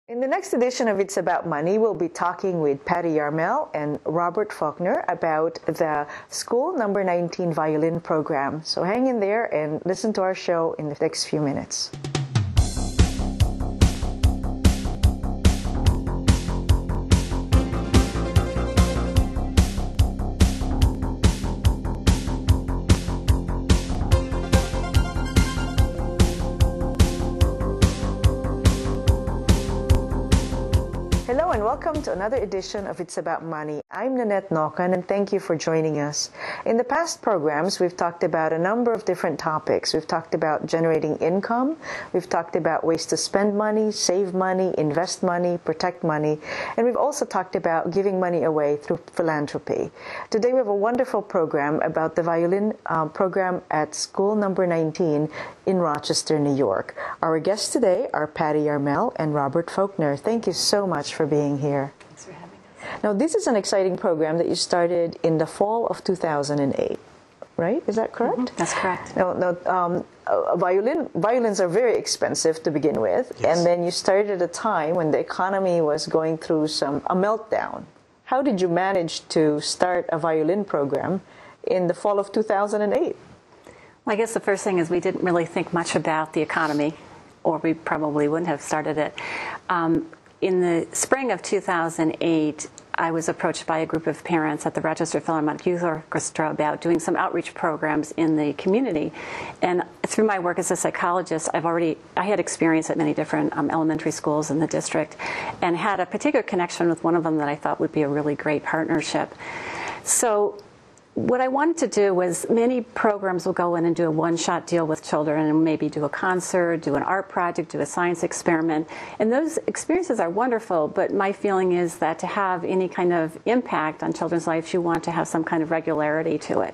In the next edition of It's About Money, we'll be talking with Patty Yarmel and Robert Faulknor about the School Number 19 Violin program. So hang in there and listen to our show in the next few minutes. Hello and welcome to another edition of It's About Money. I'm Nannette Nocon and thank you for joining us. In the past programs, we've talked about a number of different topics. We've talked about generating income. We've talked about ways to spend money, save money, invest money, protect money. And we've also talked about giving money away through philanthropy. Today we have a wonderful program about the violin program at School Number 19 in Rochester, New York. Our guests today are Patty Yarmel and Robert Faulknor. Thank you so much for being here. Thanks for having us. Now, this is an exciting program that you started in the fall of 2008, right? Is that correct? Mm-hmm. That's correct. Now, violins are very expensive to begin with, Yes. and then you started at a time when the economy was going through a meltdown. How did you manage to start a violin program in the fall of 2008? Well, I guess the first thing is we didn't really think much about the economy, or we probably wouldn't have started it. In the spring of 2008, I was approached by a group of parents at the Rochester Violin Youth Orchestra about doing some outreach programs in the community. And through my work as a psychologist, I had experience at many different elementary schools in the district, and had a particular connection with one of them that I thought would be a really great partnership. So what I wanted to do was, many programs will go in and do a one-shot deal with children and maybe do a concert, do an art project, do a science experiment. And those experiences are wonderful, but my feeling is that to have any kind of impact on children's lives, you want to have some kind of regularity to it.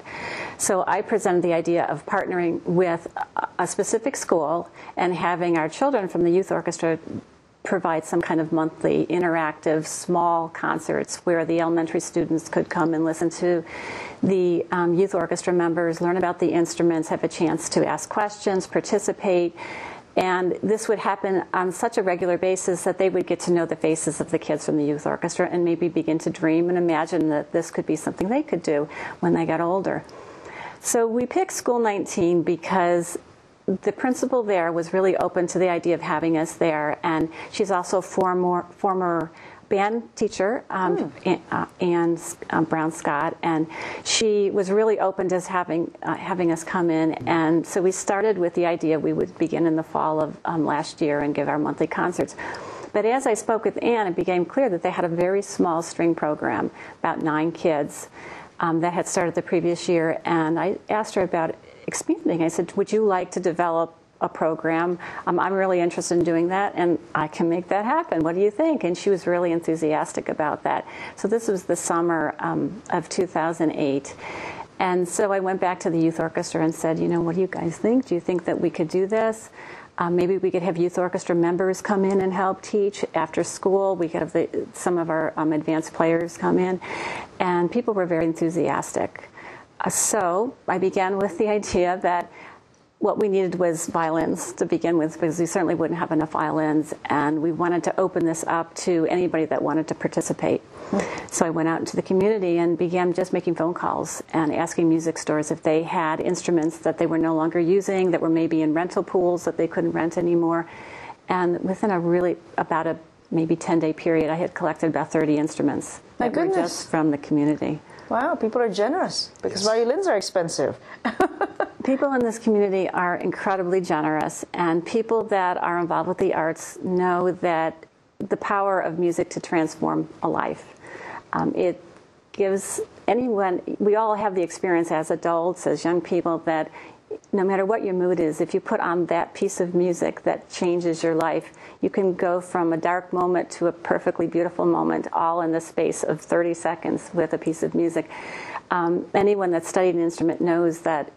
So I presented the idea of partnering with a specific school and having our children from the youth orchestra provide some kind of monthly interactive small concerts where the elementary students could come and listen to the youth orchestra members, learn about the instruments, have a chance to ask questions, participate. And this would happen on such a regular basis that they would get to know the faces of the kids from the youth orchestra and maybe begin to dream and imagine that this could be something they could do when they got older. So we picked School 19 because the principal there was really open to the idea of having us there, and she's also a former band teacher, Anne Brown Scott, and she was really open to having us come in. And so we started with the idea we would begin in the fall of last year and give our monthly concerts. But as I spoke with Anne, it became clear that they had a very small string program, about 9 kids, that had started the previous year, and I asked her about expanding. I said, would you like to develop a program? I'm really interested in doing that, and I can make that happen. What do you think? And she was really enthusiastic about that. So this was the summer of 2008. And so I went back to the youth orchestra and said, what do you guys think? Do you think that we could do this? Maybe we could have youth orchestra members come in and help teach after school. We could have some of our advanced players come in. And people were very enthusiastic. So I began with the idea that what we needed was violins to begin with, because we certainly wouldn't have enough violins, and we wanted to open this up to anybody that wanted to participate. So I went out into the community and began just making phone calls and asking music stores if they had instruments that they were no longer using, that were maybe in rental pools that they couldn't rent anymore. And within about a maybe 10-day period, I had collected about 30 instruments that were just from the community. Wow, people are generous, because violins are expensive. People in this community are incredibly generous, and people that are involved with the arts know that the power of music to transform a life. It gives anyone, we all have the experience as adults, as young people, that no matter what your mood is, if you put on that piece of music that changes your life, you can go from a dark moment to a perfectly beautiful moment, all in the space of 30 seconds with a piece of music. Anyone that's studied an instrument knows that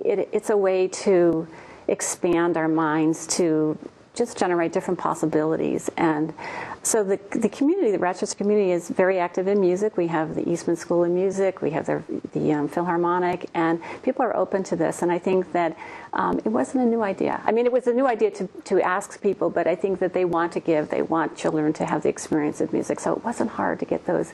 it's a way to expand our minds, to just generate different possibilities. And so the community, the Rochester community, is very active in music. We have the Eastman School of Music, we have the Philharmonic, and people are open to this. And I think that it wasn't a new idea. I mean, it was a new idea to ask people, but I think that they want to give. They want children to have the experience of music. So it wasn't hard to get those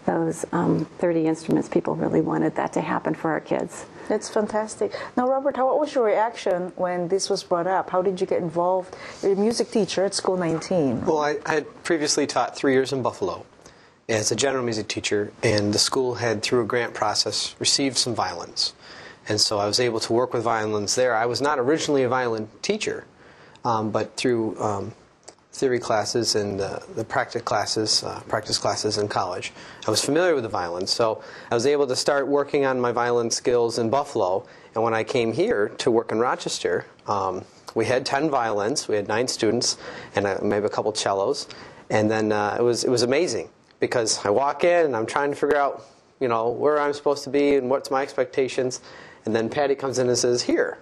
30 instruments. People really wanted that to happen for our kids. That's fantastic. Now, Robert, what was your reaction when this was brought up? How did you get involved? You're a music teacher at School 19. Well, I had previously taught 3 years in Buffalo as a general music teacher, and the school had, through a grant process, received some violins. And so I was able to work with violins there. I was not originally a violin teacher, but through theory classes and the practice classes in college, I was familiar with the violins. So I was able to start working on my violin skills in Buffalo. And when I came here to work in Rochester, we had 10 violins, we had 9 students, and maybe a couple cellos. And then it was amazing, because I walk in and I'm trying to figure out, where I'm supposed to be and what's my expectations. And then Patty comes in and says, "Here,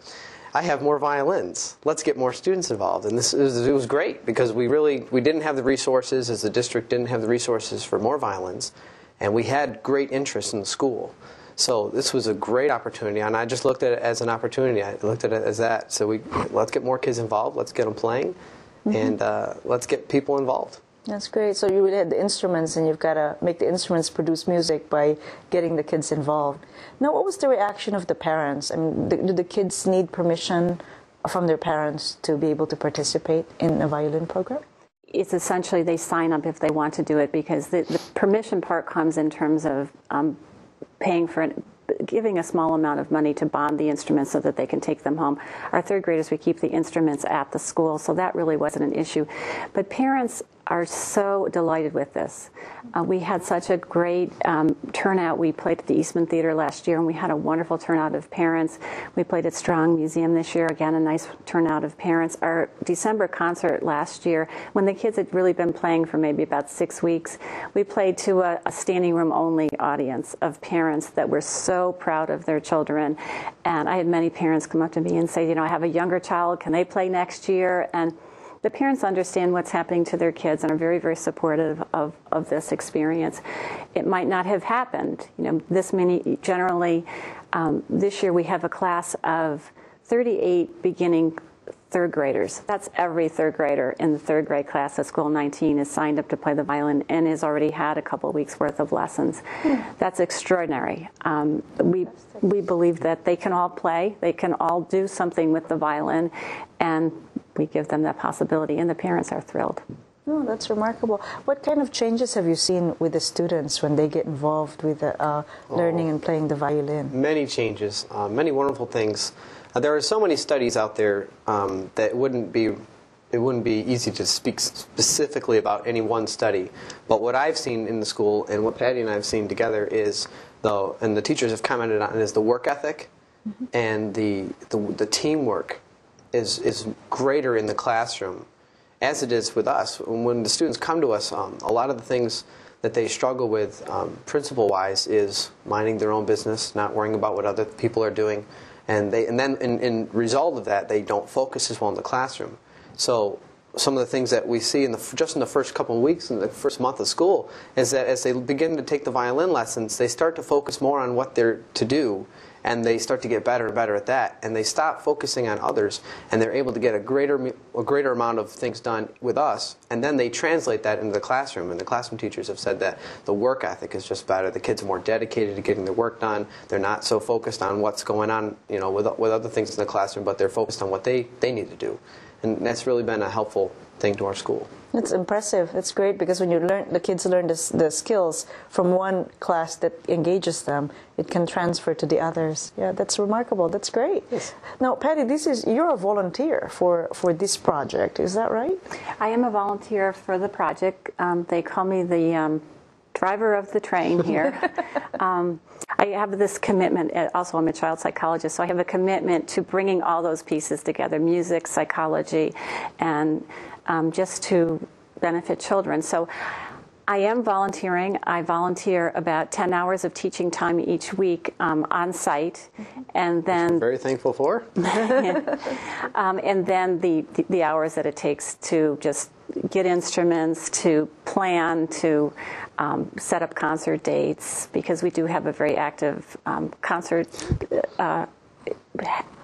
I have more violins. Let's get more students involved." And it was great, because we didn't have the resources, as the district didn't have the resources for more violins, and we had great interest in the school. So this was a great opportunity, and I just looked at it as an opportunity. I looked at it as that. So let's get more kids involved, let's get them playing, and let's get people involved. That's great. So you really had the instruments, and you've got to make the instruments produce music by getting the kids involved. Now, what was the reaction of the parents? I mean, do the kids need permission from their parents to be able to participate in a violin program? It's essentially they sign up if they want to do it, because the permission part comes in terms of paying for giving a small amount of money to bond the instruments so that they can take them home. Our third graders, we keep the instruments at the school, so that really wasn't an issue. But parents are so delighted with this. We had such a great turnout. We played at the Eastman Theater last year, and we had a wonderful turnout of parents. We played at Strong Museum this year, again, a nice turnout of parents. Our December concert last year, when the kids had really been playing for maybe about 6 weeks, we played to a standing room only audience of parents that were so proud of their children. And I had many parents come up to me and say, I have a younger child, can they play next year? And the parents understand what's happening to their kids and are very, very supportive of this experience. It might not have happened, this many. Generally, this year we have a class of 38 beginning third graders. That's every third grader in the third grade class at School 19 is signed up to play the violin and has already had a couple of weeks worth of lessons. That's extraordinary. We believe that they can all play, they can all do something with the violin, and we give them that possibility, and the parents are thrilled. Oh, that's remarkable. What kind of changes have you seen with the students when they get involved with learning and playing the violin? Many changes, many wonderful things. There are so many studies out there that it wouldn't be easy to speak specifically about any one study. But what I've seen in the school, and what Patty and I have seen together, is and the teachers have commented on, is the work ethic and the teamwork is greater in the classroom, as it is with us. When the students come to us, a lot of the things that they struggle with principle-wise is minding their own business, not worrying about what other people are doing, and then in result of that, they don't focus as well in the classroom. So some of the things that we see just in the first couple of weeks, in the first month of school, is that as they begin to take the violin lessons, they start to focus more on what they're to do, and they start to get better and better at that, and they stop focusing on others, and they're able to get a greater amount of things done with us, and then they translate that into the classroom. And the classroom teachers have said that the work ethic is just better. The kids are more dedicated to getting their work done. They're not so focused on what's going on, with other things in the classroom, but they're focused on what they need to do, and that's really been a helpful thing to our school. It's impressive. It's great, because when the kids learn the skills from one class that engages them, it can transfer to the others. Yeah, that's remarkable. That's great. Yes. Now, Patty, you're a volunteer for this project. Is that right? I am a volunteer for the project. They call me the driver of the train here. I have this commitment. Also, I'm a child psychologist, so I have a commitment to bringing all those pieces together: music, psychology, and just to benefit children. So I am volunteering. I volunteer about 10 hours of teaching time each week on site, and then I'm very thankful for. And then the hours that it takes to just get instruments, to plan, to set up concert dates, because we do have a very active concert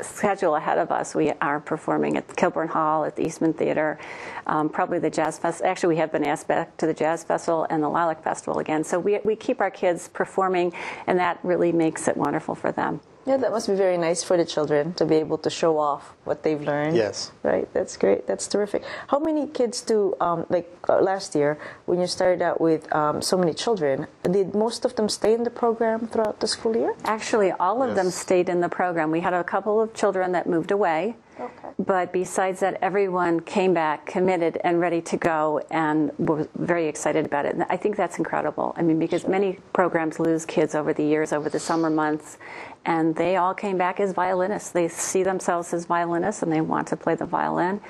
schedule ahead of us. We are performing at the Kilburn Hall, at the Eastman Theater, probably the Jazz Festival. Actually, we have been asked back to the Jazz Festival and the Lilac Festival again. So we keep our kids performing, and that really makes it wonderful for them. Yeah, that must be very nice for the children to be able to show off what they've learned. Yes. Right, that's great. That's terrific. How many kids do, last year, when you started out with so many children, did most of them stay in the program throughout the school year? Actually, all of them stayed in the program. We had a couple of children that moved away. Okay. But besides that, everyone came back committed and ready to go and were very excited about it. And I think that's incredible. I mean, because many programs lose kids over the years, over the summer months, and they all came back as violinists. They see themselves as violinists and they want to play the violin.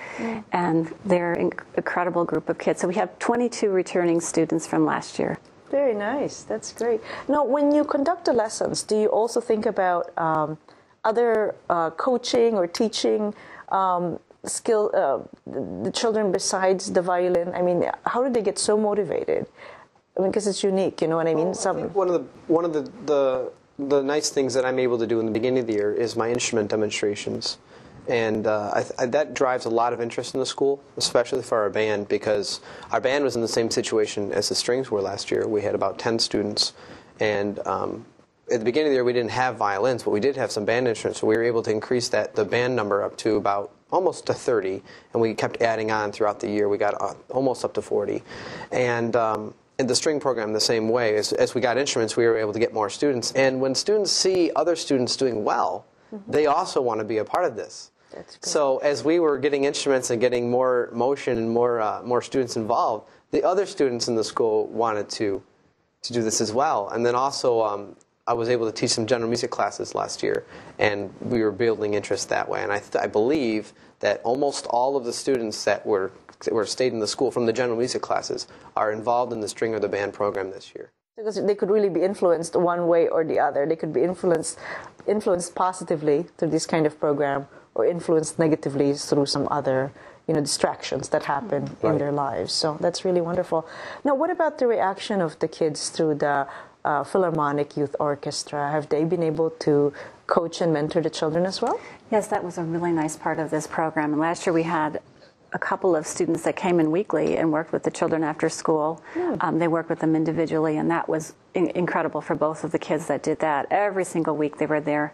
And they're an incredible group of kids. So we have 22 returning students from last year. Very nice. That's great. Now, when you conduct the lessons, do you also think about other coaching or teaching skill, the children besides the violin? I mean, how do they get so motivated? I mean, because it's unique, you know what I mean? Well, I think one of the nice things that I'm able to do in the beginning of the year is my instrument demonstrations. And that drives a lot of interest in the school, especially for our band, because our band was in the same situation as the strings were last year. We had about 10 students, and at the beginning of the year, we didn't have violins, but we did have some band instruments, so we were able to increase the band number up to about almost to 30, and we kept adding on throughout the year. We got almost up to 40. And in the string program, the same way. As we got instruments, we were able to get more students. And when students see other students doing well, they also want to be a part of this. That's good. So as we were getting instruments and getting more motion and more students involved, the other students in the school wanted to do this as well. And then also, I was able to teach some general music classes last year, and we were building interest that way. And I believe that almost all of the students that were stayed in the school from the general music classes are involved in the string or the band program this year. Because they could really be influenced one way or the other. They could be influenced positively through this kind of program, or influenced negatively through some other, distractions that happen in their lives. So that's really wonderful. Now, what about the reaction of the kids through the Philharmonic Youth Orchestra? Have they been able to coach and mentor the children as well? Yes, that was a really nice part of this program. And last year we had a couple of students that came in weekly and worked with the children after school. They worked with them individually, and that was incredible for both of the kids that did that. Every single week they were there.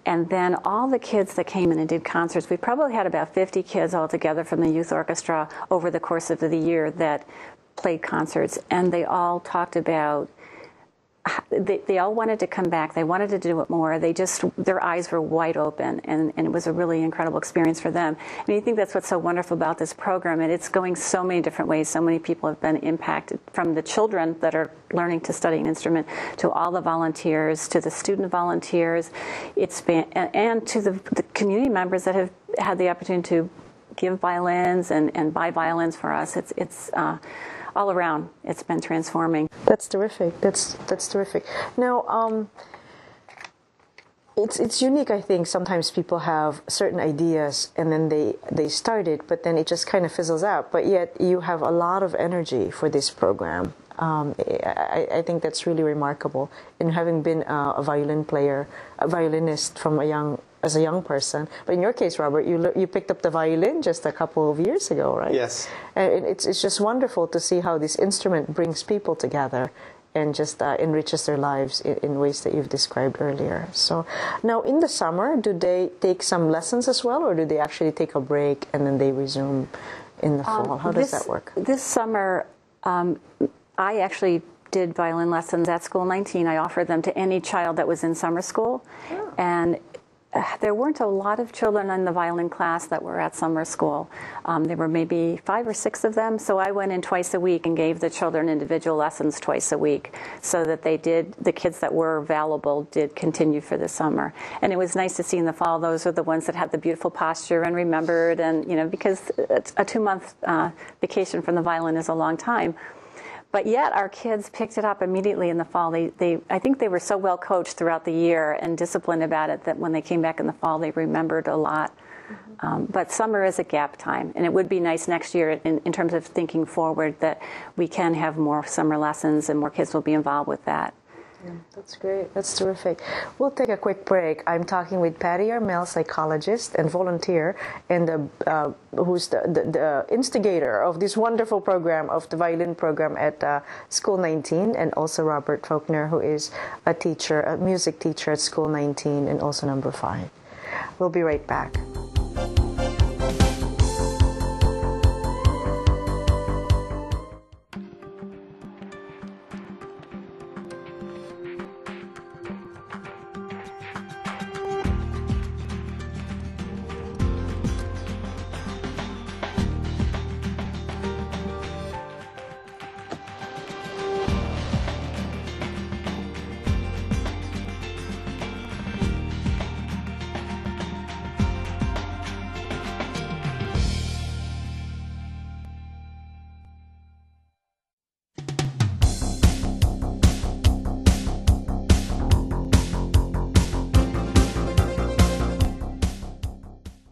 And then all the kids that came in and did concerts, we probably had about 50 kids altogether from the youth orchestra over the course of the year that played concerts, and they all talked about they all wanted to come back. They wanted to do it more. Their eyes were wide open, and it was a really incredible experience for them. And I think that's what's so wonderful about this program, and it's going so many different ways. So many people have been impacted, from the children that are learning to study an instrument, to all the volunteers, to the student volunteers, and to the community members that have had the opportunity to give violins and buy violins for us. It's all around, it's been transforming. That's terrific. That's terrific. Now, it's unique. I think sometimes people have certain ideas and then they start it, but then it just kind of fizzles out. But yet you have a lot of energy for this program. I think that's really remarkable. And having been a violin player, a violinist as a young person, but in your case, Robert, you picked up the violin just a couple of years ago, right? Yes. And it's just wonderful to see how this instrument brings people together and just enriches their lives in ways that you've described earlier. So now in the summer, do they take some lessons as well, or do they actually take a break and then they resume in the fall? How does that work? This summer, I actually did violin lessons at School 19. I offered them to any child that was in summer school. Oh. And there weren't a lot of children in the violin class that were at summer school. There were maybe 5 or 6 of them, so I went in twice a week and gave the children individual lessons twice a week, so that the kids that were available did continue for the summer. And it was nice to see in the fall, those are the ones that had the beautiful posture and remembered, and because a 2-month vacation from the violin is a long time. But yet our kids picked it up immediately in the fall. I think they were so well coached throughout the year and disciplined about it that when they came back in the fall, they remembered a lot. But summer is a gap time, and it would be nice next year in terms of thinking forward that we can have more summer lessons and more kids will be involved with that. Yeah, that's great. That's terrific. We'll take a quick break. I'm talking with Patty Yarmel, psychologist and volunteer, and who's the instigator of this wonderful program, of the violin program at School 19, and also Robert Faulknor, who is a teacher, a music teacher at School 19 and also number 5. We'll be right back.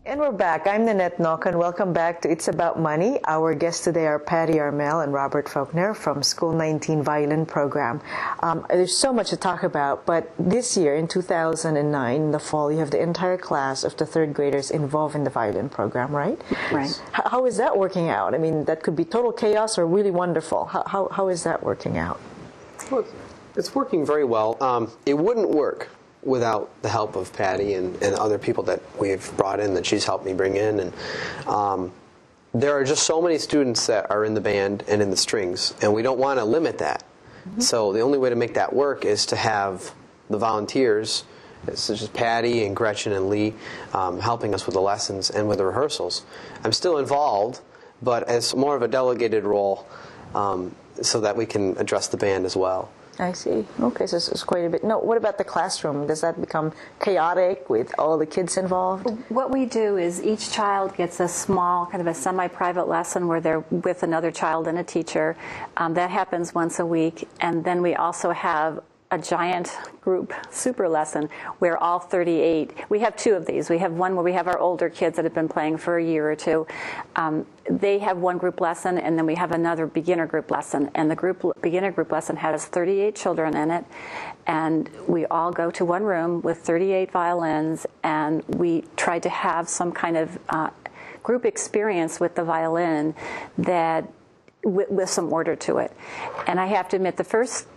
And we're back. I'm Nannette Nocon. Welcome back to It's About Money. Our guests today are Patty Yarmel and Robert Faulknor from School 19 Violin Program. There's so much to talk about, but this year, in 2009, in the fall, you have the entire class of the third graders involved in the violin program, right? Right. How is that working out? I mean, that could be total chaos or really wonderful. How is that working out? Well, it's working very well. It wouldn't work without the help of Patty and other people that we've brought in, that she's helped me bring in. And there are just so many students that are in the band and in the strings, and we don't want to limit that. Mm-hmm. So the only way to make that work is to have the volunteers, such as Patty and Gretchen and Lee, helping us with the lessons and with the rehearsals. I'm still involved, but as more of a delegated role, so that we can address the band as well. I see. Okay, so it's quite a bit. No, what about the classroom? Does that become chaotic with all the kids involved? What we do is each child gets a small, kind of a semi-private lesson where they're with another child and a teacher. That happens once a week. And then we also have a giant group super lesson where all 38, we have 2 of these. We have one where we have our older kids that have been playing for a year or 2. They have one group lesson, and then we have another beginner group lesson. And the beginner group lesson has 38 children in it. And we all go to one room with 38 violins, and we try to have some kind of group experience with the violin that with some order to it. And I have to admit, the first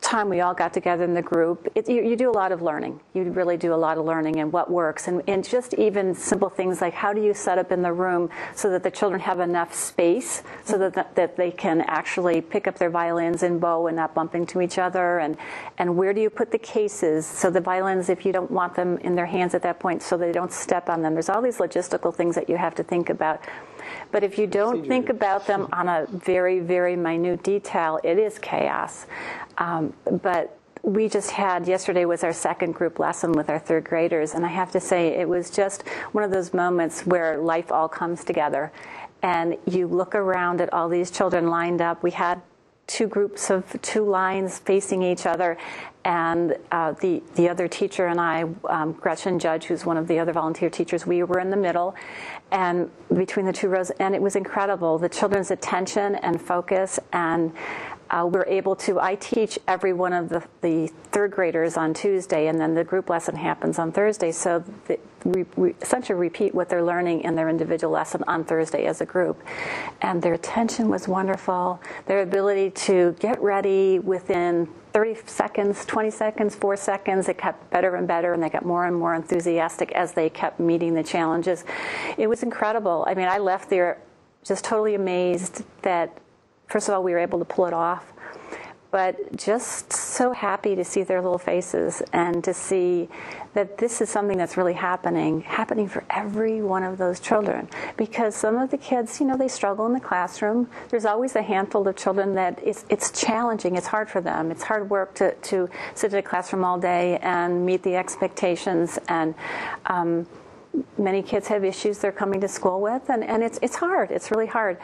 time we all got together in the group, you do a lot of learning. You really do a lot of learning and what works. And just even simple things like, how do you set up in the room so that the children have enough space so that they can actually pick up their violins and bow and not bump into each other? And where do you put the cases so the violins, if you don't want them in their hands at that point, so they don't step on them? There's all these logistical things that you have to think about. But if you don't think about them on a very, very minute detail, it is chaos. But we just had, yesterday was our second group lesson with our third graders, and I have to say it was just one of those moments where life all comes together. And you look around at all these children lined up. We had 2 groups of 2 lines facing each other, and the other teacher and I, Gretchen Judge, who's one of the other volunteer teachers, we were in the middle, and between the 2 rows, and it was incredible, the children's attention and focus, and we're able to, I teach every one of the third graders on Tuesday, and then the group lesson happens on Thursday, so we essentially repeat what they're learning in their individual lesson on Thursday as a group. And their attention was wonderful. Their ability to get ready within 30 seconds, 20 seconds, 4 seconds, it got better and better, and they got more and more enthusiastic as they kept meeting the challenges. It was incredible. I mean, I left there just totally amazed that, first of all, we were able to pull it off, but just so happy to see their little faces and to see that this is something that's really happening for every one of those children. Because some of the kids, you know, they struggle in the classroom. There's always a handful of children that it's challenging. It's hard for them. It's hard work to sit in a classroom all day and meet the expectations. And many kids have issues they're coming to school with, and it's hard. It's really hard.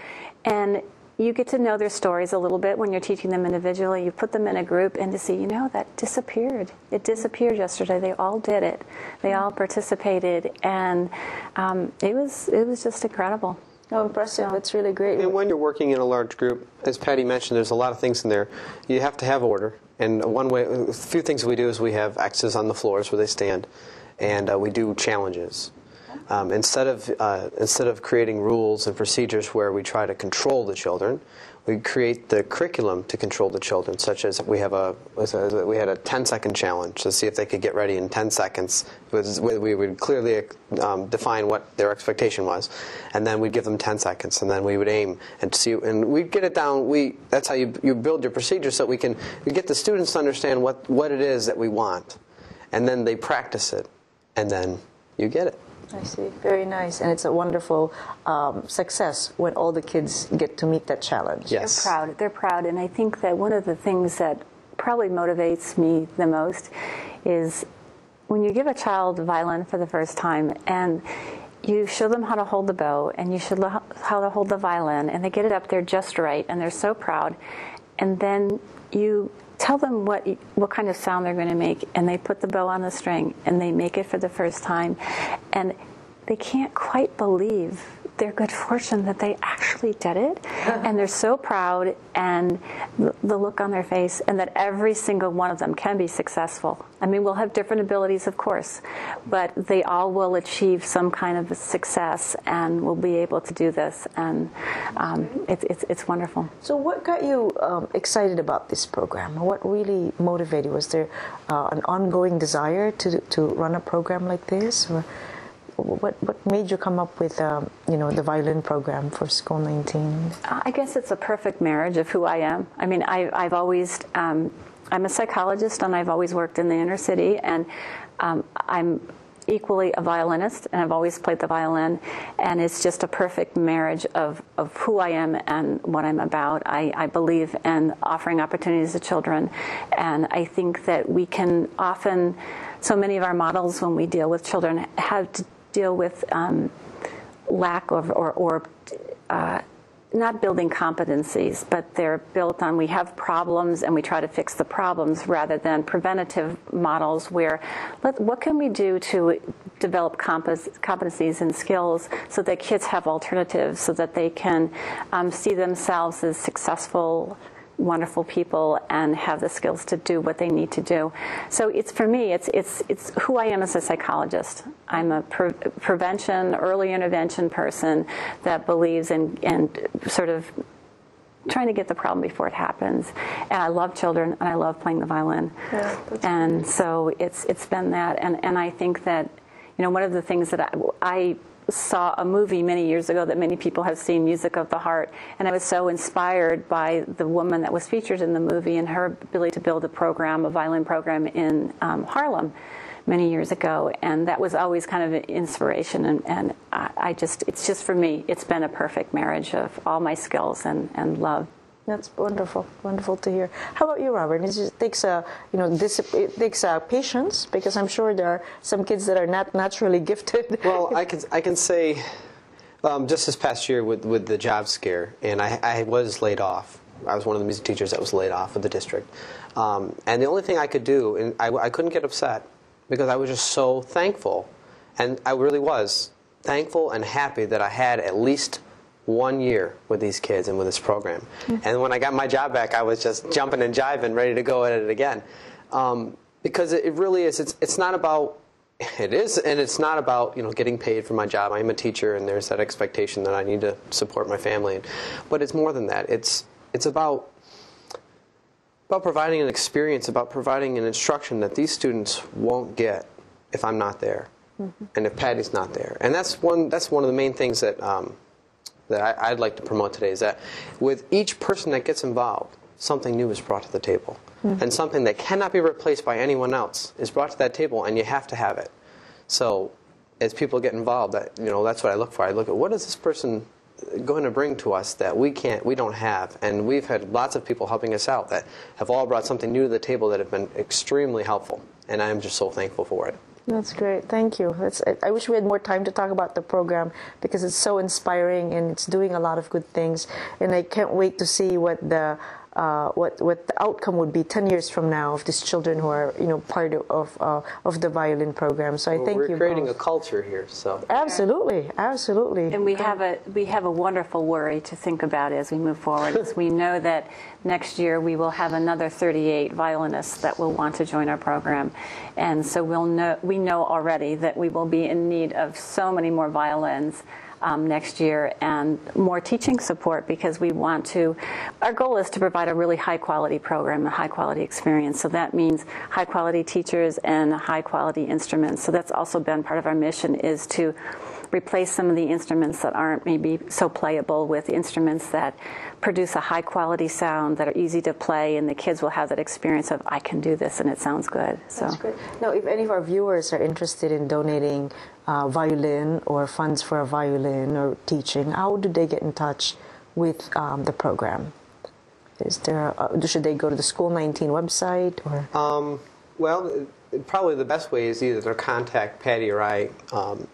And you get to know their stories a little bit when you're teaching them individually. You put them in a group, and to see, that disappeared. It disappeared yesterday. They all did it. They all participated, and it was just incredible. Oh, impressive. It's really great. And when you're working in a large group, as Patty mentioned, there's a lot of things in there. You have to have order. And a few things we do is we have X's on the floors where they stand, and we do challenges. Instead of creating rules and procedures where we try to control the children, we create the curriculum to control the children, such as we had a 10-second challenge to see if they could get ready in 10 seconds. We would clearly define what their expectation was, and then we'd give them 10 seconds, and then we would aim and see, and we'd get it down. That's how you build your procedure, so we get the students to understand what it is that we want, and then they practice it, and then you get it. I see. Very nice. And it's a wonderful success when all the kids get to meet that challenge. Yes. They're proud. And I think that one of the things that probably motivates me the most is when you give a child a violin for the first time and you show them how to hold the bow and you show them how to hold the violin, and they get it up there just right, and they're so proud. And then you tell them what kind of sound they're going to make, and they put the bow on the string, and they make it for the first time, and they can't quite believe their good fortune that they actually did it, and they're so proud, and the look on their face, and that every single one of them can be successful. I mean, we'll have different abilities, of course, but they all will achieve some kind of success, and will be able to do this, and it's wonderful. So what got you excited about this program? What really motivated you? Was there an ongoing desire to run a program like this? Or what made you come up with the violin program for School 19? I guess it's a perfect marriage of who I am. I mean, I've always I'm a psychologist, and I've always worked in the inner city, and I'm equally a violinist, and I've always played the violin, and it's just a perfect marriage of who I am and what I'm about. I believe in offering opportunities to children, and I think that we can often, so many of our models when we deal with children have to deal with lack of or not building competencies, but they're built on, we have problems and we try to fix the problems, rather than preventative models where what can we do to develop competencies and skills so that kids have alternatives, so that they can see themselves as successful, wonderful people and have the skills to do what they need to do. So for me, it's who I am as a psychologist. I'm a prevention, early intervention person that believes in sort of trying to get the problem before it happens. And I love children, and I love playing the violin. Yeah, and so it's been that. And I think that, one of the things that I saw a movie many years ago that many people have seen, Music of the Heart, and I was so inspired by the woman that was featured in the movie and her ability to build a violin program in Harlem many years ago, and that was always kind of an inspiration, and it's just for me, it's been a perfect marriage of all my skills and love. That's wonderful to hear. How about you, Robert? It takes patience, because I'm sure there are some kids that are not naturally gifted. Well, I can say, just this past year with the job scare, and I was laid off. I was one of the music teachers that was laid off of the district, and the only thing I could do, and I couldn't get upset, because I was just so thankful, and I really was thankful and happy that I had at least 1 year with these kids and with this program. Mm-hmm. And when I got my job back, I was just jumping and jiving, ready to go at it again. Because it really is, it's not about, it is, and it's not about, getting paid for my job. I'm a teacher, and there's that expectation that I need to support my family. But it's more than that. It's about providing an experience, about providing an instruction that these students won't get if I'm not there, mm-hmm. and if Patty's not there. And that's one of the main things that I'd like to promote today, is that with each person that gets involved, something new is brought to the table. Mm-hmm. And something that cannot be replaced by anyone else is brought to that table, and you have to have it. So as people get involved, that's what I look for. I look at, what is this person going to bring to us that we don't have? And we've had lots of people helping us out that have all brought something new to the table that have been extremely helpful. And I'm just so thankful for it. That's great. Thank you. I wish we had more time to talk about the program because it's so inspiring and it's doing a lot of good things. And I can't wait to see what the outcome would be 10 years from now of these children who are part of the violin program. So I thank you. We're creating a culture here, so absolutely. And we have a wonderful worry to think about as we move forward. As we know that next year we will have another 38 violinists that will want to join our program, and so we know already that we will be in need of so many more violins next year and more teaching support, because our goal is to provide a really high quality program, a high quality experience. So that means high quality teachers and high quality instruments. So that's also been part of our mission, is to replace some of the instruments that aren't maybe so playable with instruments that produce a high quality sound, that are easy to play, and the kids will have that experience of, I can do this and it sounds good. So that's great. Now, if any of our viewers are interested in donating violin or funds for a violin or teaching, how do they get in touch with the program? Should they go to the School 19 website or? Well, probably the best way is either to contact Patty or I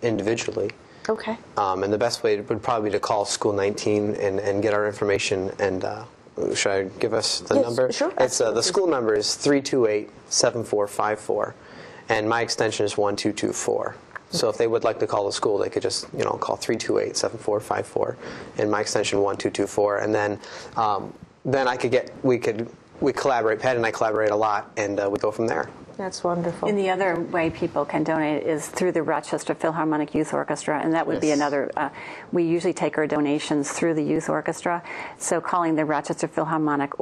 individually. Okay. And the best way would probably be to call School 19 and get our information. And should I give us the number? Sure. It's the school number is 328-7454, and my extension is 1224. So if they would like to call the school, they could just call 328-7454, and my extension 1224, and then we collaborate. Pat and I collaborate a lot, and we go from there. That's wonderful. And the other way people can donate is through the Rochester Philharmonic Youth Orchestra, and that would be another. We usually take our donations through the youth orchestra, so calling the Rochester Philharmonic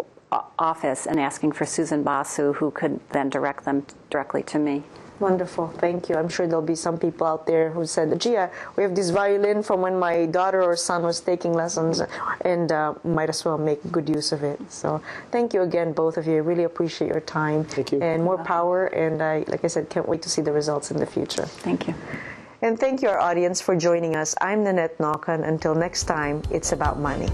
office and asking for Susan Basu, who could then direct them directly to me. Wonderful. Thank you. I'm sure there'll be some people out there who said, gee, we have this violin from when my daughter or son was taking lessons, and might as well make good use of it. So thank you again, both of you. I really appreciate your time. Thank you. And more power. And like I said, can't wait to see the results in the future. Thank you. And thank you, our audience, for joining us. I'm Nannette Nocon. Until next time, it's about money.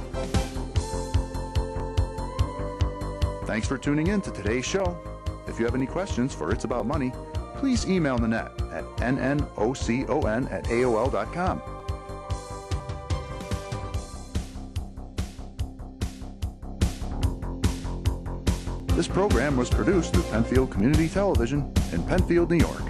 Thanks for tuning in to today's show. If you have any questions for It's About Money, please email Nannette at nnocon@aol.com. This program was produced through Penfield Community Television in Penfield, New York.